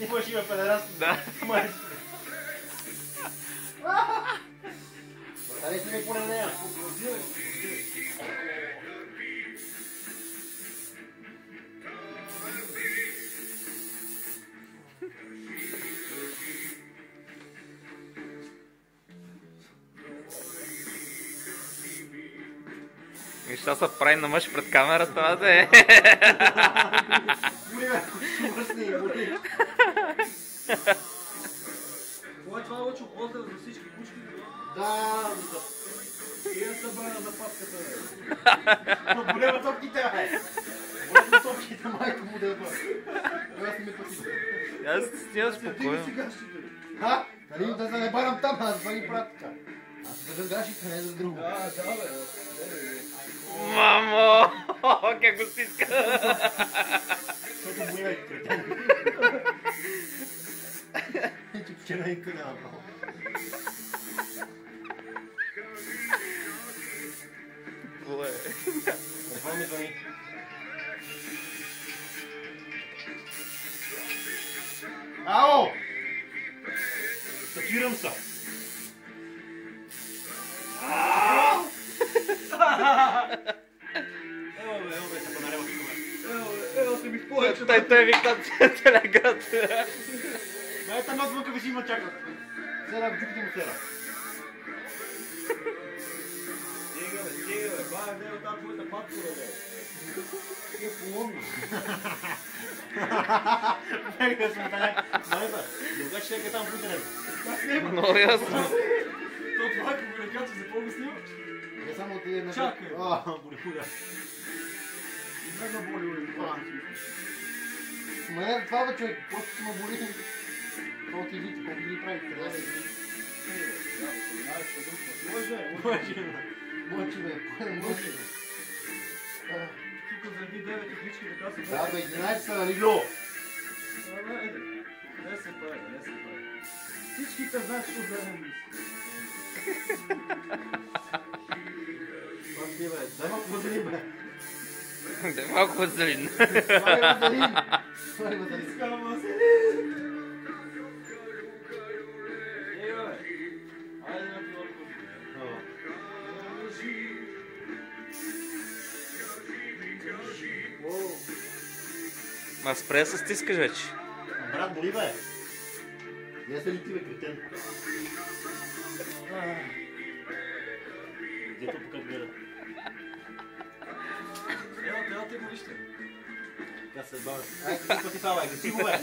Ти мъж има педерас. Да. Братане, ти ми поне нея. Виж, това се прави на мъж пред камерата, това да е. Боли, бе, ще мръсне и боли. Това е лъчо поздрав за всички кучки. Да, И я събра на запаската. болева топките, бе. Болева топките, майко му да е бър. Аз не ме пъти. Аз стига спокойно. Ха? Нали да се не барам там, аз това ги правя така. Аз се държам гашите, не за друго. Да, бе. Мамо! Как го стиска! Защото болева и кретен. Че вчера и къде направо. Боле. Какво ми звъни? Ало! Съпирам се. Ево бе, се понарева тук. Ево се ми повече. Той вика целия град. Бе, там отвънка ви си има чакат. Сера, чуките му сера. Стига, бе. Бая, не е от тази твоята паткора, бе. Е, помогна. Бега сме така. Майба, дога ще е там путенем. Как нема? Много ясно. То това е комуникация, за какво го снимаш? Не само ти е на... Чакай. Боли хуя. И много боли, бе. Ма не това бе, човек, просто си ме боли. Колко ти вид, колко ти прави, къде да ги. Мочи бе, мочи бе. Тук заради 9 отлички така се Да бе, 11 са на лигло. Не се прави, не се прави. Всичките знаят, що вземем мисли. Пак ти бе, дай малко вазелин бе. Да малко вазелин. Слагай вазелин. Слагай вазелин. Искам вазелин. Ей, бе. Айде на пилот. Ма спре да се стискаш вече. Брат, боли бе. Не се ли ти бе, кретен? Дето покът гледа. Ева, трябва да те го вижте. Така се бавя. Ай, ти пъти това, бе, агресивно бе.